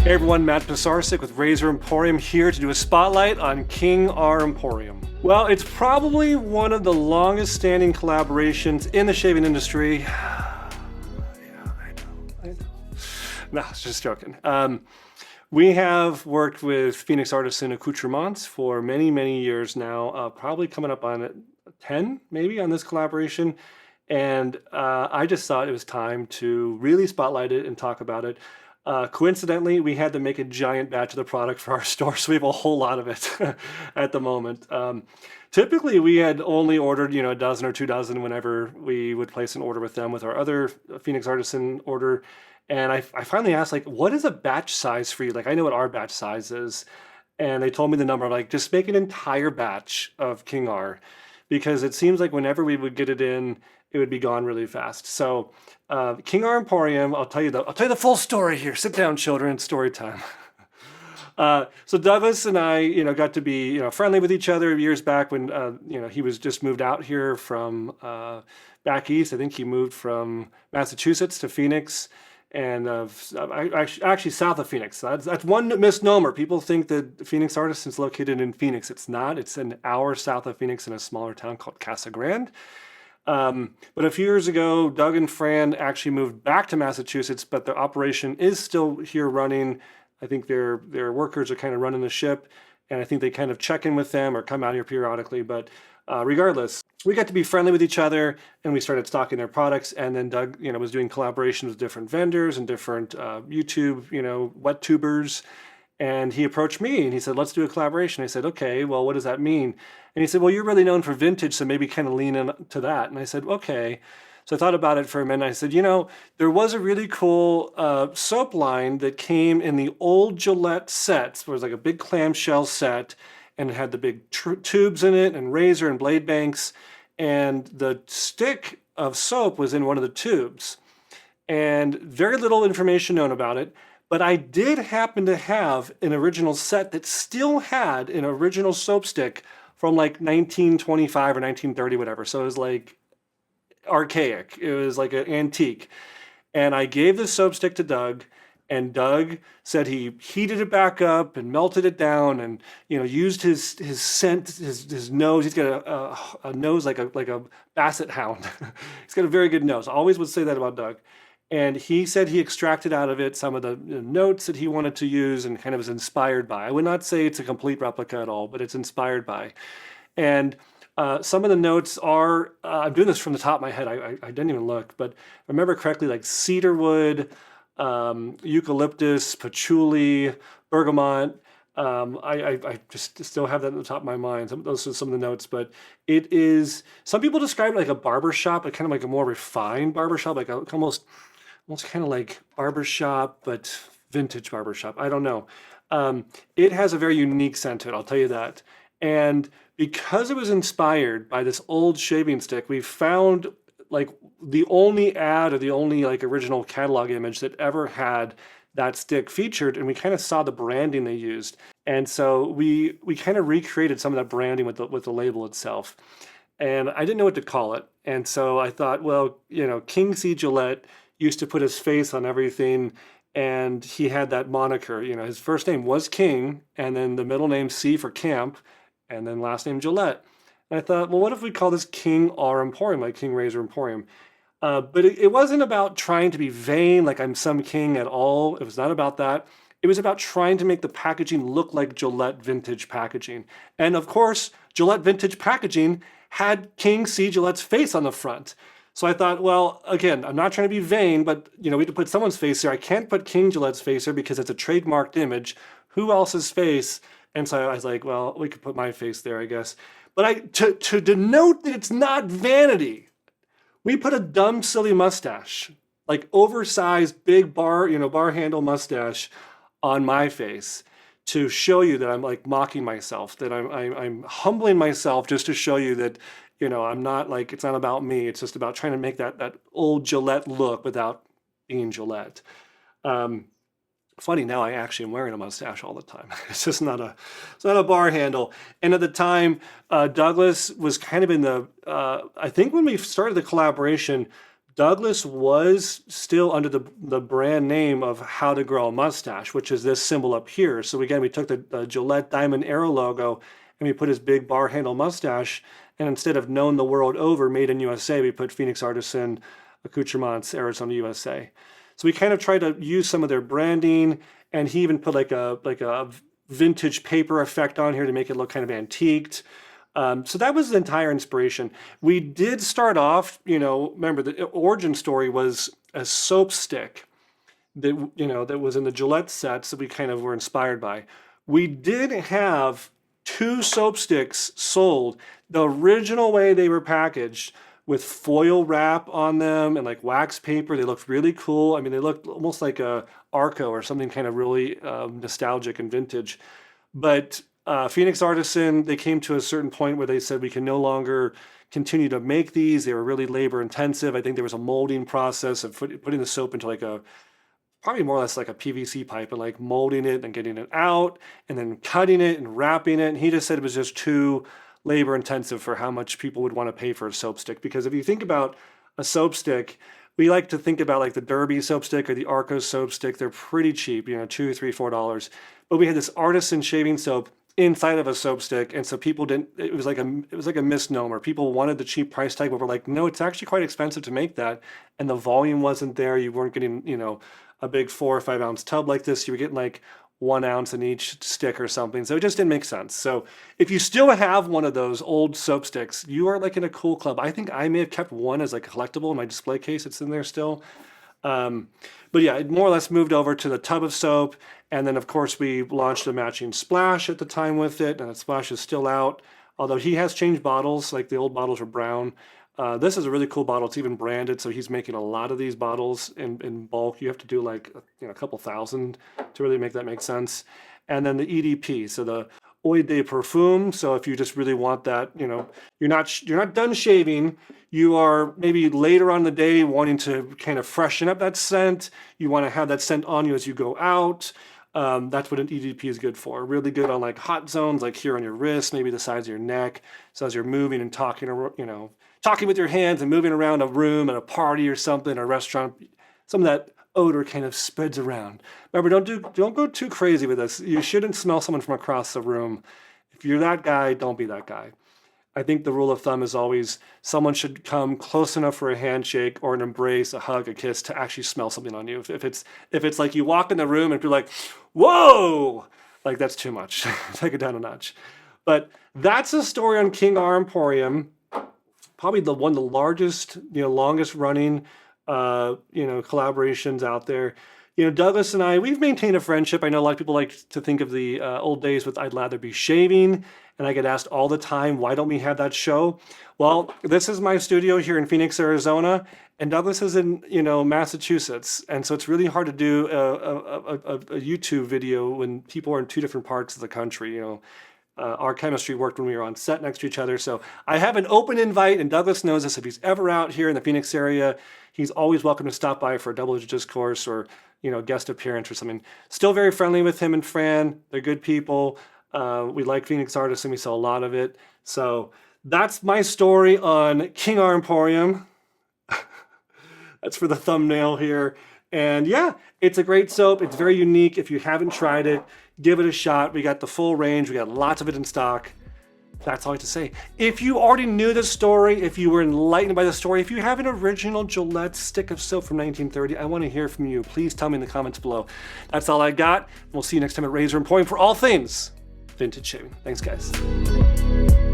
Hey everyone, Matt Pisarcik with Razor Emporium here to do a spotlight on King R Emporium. Well, it's probably one of the longest standing collaborations in the shaving industry. Yeah, I know. No, I was just joking. We have worked with Phoenix Artisan Accoutrements for many, many years now, probably coming up on 10 maybe on this collaboration. And I just thought it was time to really spotlight it and talk about it. Coincidentally, we had to make a giant batch of the product for our store, so we have a whole lot of it at the moment. Typically, we had only ordered, a dozen or 2 dozen whenever we would place an order with them with our other Phoenix Artisan order. And I finally asked, like, what is a batch size for you? Like, I know what our batch size is. And they told me the number. I'm like, just make an entire batch of King R, because it seems like whenever we would get it in, it would be gone really fast. So King R Emporium, I'll tell you the full story here. Sit down, children, it's story time. So Douglas and I, got to be, friendly with each other years back when, he was just moved out here from back east. I think he moved from Massachusetts to Phoenix, and actually south of Phoenix. That's one misnomer. People think that Phoenix Artisan is located in Phoenix. It's not. It's an hour south of Phoenix in a smaller town called Casa Grande. But a few years ago, Doug and Fran actually moved back to Massachusetts, but the operation is still here running. I think their workers are kind of running the ship, and I think they kind of check in with them or come out here periodically. But regardless, we got to be friendly with each other, and we started stocking their products. And then Doug, was doing collaborations with different vendors and different YouTube, wet tubers. And he approached me and he said, let's do a collaboration. I said, okay, well, what does that mean? And he said, well, you're really known for vintage, so maybe kind of lean into that. And I said, okay. So I thought about it for a minute. I said, there was a really cool soap line that came in the old Gillette sets. It was like a big clamshell set, and it had the big tubes in it and razor and blade banks. And the stick of soap was in one of the tubes. And very little information known about it. But I did happen to have an original set that still had an original soap stick from like 1925 or 1930, whatever. So it was like archaic. It was like an antique. And I gave the soap stick to Doug, and Doug said he heated it back up and melted it down and, used his scent, his nose. He's got a nose like a basset hound. He's got a very good nose. I always would say that about Doug. And he said he extracted out of it some of the notes that he wanted to use and kind of was inspired by. I would not say it's a complete replica at all, but it's inspired by. And some of the notes are, I'm doing this from the top of my head. I didn't even look, but I remember correctly, like cedarwood, eucalyptus, patchouli, bergamot. I just still have that at the top of my mind. Those are some of the notes, but it is, some people describe it like a barbershop, kind of like a more refined barbershop, like almost kind of like barbershop, but vintage barbershop. I don't know. It has a very unique scent to it, I'll tell you that. And because it was inspired by this old shaving stick, we found like the only ad or the only like original catalog image that ever had that stick featured, and we kind of saw the branding they used. And so we kind of recreated some of that branding with the label itself. And I didn't know what to call it. And so I thought, well, King C. Gillette used to put his face on everything, and he had that moniker. His first name was King, and then the middle name C for Camp, and then last name Gillette. And I thought, well, what if we call this King R Emporium, like King Razor Emporium? But it wasn't about trying to be vain, like I'm some king at all. It was not about that. It was about trying to make the packaging look like Gillette vintage packaging. And of course, Gillette vintage packaging had King C. Gillette's face on the front. So I thought, well, again, I'm not trying to be vain, but we had to put someone's face there. I can't put King Gillette's face there because it's a trademarked image. Who else's face? And so I was like, well, we could put my face there, I guess. But to denote that it's not vanity, we put a dumb, silly mustache, like oversized, big bar handle mustache on my face to show you that I'm like mocking myself, that I'm humbling myself just to show you that, I'm not like, it's not about me. It's just about trying to make that old Gillette look without being Gillette. Funny, now I actually am wearing a mustache all the time. It's just not a bar handle. And at the time, Douglas was kind of in the, I think when we started the collaboration, Douglas was still under the brand name of How to Grow a Mustache, which is this symbol up here. So again, we took the Gillette Diamond Arrow logo and we put his big bar handle mustache. And instead of known the world over, made in USA, we put Phoenix Artisan Accoutrements, Arizona, USA. So we kind of tried to use some of their branding, and he even put like a vintage paper effect on here to make it look kind of antiqued. So that was the entire inspiration. We did start off, remember the origin story was a soap stick that, that was in the Gillette sets that we kind of were inspired by. We did have 2 soap sticks sold the original way they were packaged, with foil wrap on them and like wax paper. They looked really cool. I mean, they looked almost like a Arco or something kind of really nostalgic and vintage. But Phoenix Artisan, they came to a certain point where they said we can no longer continue to make these. They were really labor intensive. I think there was a molding process of putting the soap into like probably more or less like a PVC pipe and like molding it and getting it out and then cutting it and wrapping it. And he just said it was just too labor intensive for how much people would want to pay for a soap stick. Because if you think about a soap stick, we like to think about like the Derby soap stick or the Arco soap stick. They're pretty cheap, $2, $3, $4. But we had this Artisan shaving soap inside of a soap stick, and so people didn't. It was like a misnomer. People wanted the cheap price tag, but we're like, no, it's actually quite expensive to make that, and the volume wasn't there. You weren't getting a big 4 or 5 ounce tub like this. You were getting like 1 ounce in each stick or something. So it just didn't make sense. So if you still have one of those old soap sticks, you are like in a cool club. I think I may have kept one as like a collectible in my display case. It's in there still. But yeah, it more or less moved over to the tub of soap. And then of course we launched a matching splash at the time with it. And the splash is still out. Although he has changed bottles, like the old bottles were brown. This is a really cool bottle. It's even branded, so he's making a lot of these bottles in bulk. You have to do like a couple thousand to really make that make sense. And then the EDP, so the Eau de Parfum. So if you just really want that, you're not done shaving. You are maybe later on in the day wanting to kind of freshen up that scent. You want to have that scent on you as you go out. That's what an EDP is good for. Really good on like hot zones, like here on your wrist, maybe the sides of your neck. So as you're moving and talking, talking with your hands and moving around a room at a party or something, a restaurant, some of that odor kind of spreads around. Remember, don't go too crazy with this. You shouldn't smell someone from across the room. If you're that guy, don't be that guy. I think the rule of thumb is always someone should come close enough for a handshake or an embrace, a hug, a kiss to actually smell something on you. If it's like you walk in the room and you're like, whoa, like that's too much. Take it down a notch. But that's a story on King R Emporium. Probably one of the largest, longest running, collaborations out there. Douglas and I, we've maintained a friendship. I know a lot of people like to think of the old days with I'd Lather Be Shaving, and I get asked all the time, why don't we have that show? Well, this is my studio here in Phoenix, Arizona, and Douglas is in, Massachusetts, and so it's really hard to do a YouTube video when people are in 2 different parts of the country. Our chemistry worked when we were on set next to each other. So I have an open invite, and Douglas knows this. If he's ever out here in the Phoenix area, he's always welcome to stop by for a double discourse or, guest appearance or something. Still very friendly with him and Fran. They're good people. We like Phoenix artists, and we sell a lot of it. So that's my story on King R Emporium. That's for the thumbnail here. And yeah, it's a great soap. It's very unique. If you haven't tried it, give it a shot. We got the full range. We got lots of it in stock. That's all I have to say. If you already knew the story, if you were enlightened by the story, if you have an original Gillette stick of soap from 1930, I want to hear from you. Please tell me in the comments below. That's all I got. We'll see you next time at Razor Emporium for all things vintage shaving. Thanks, guys.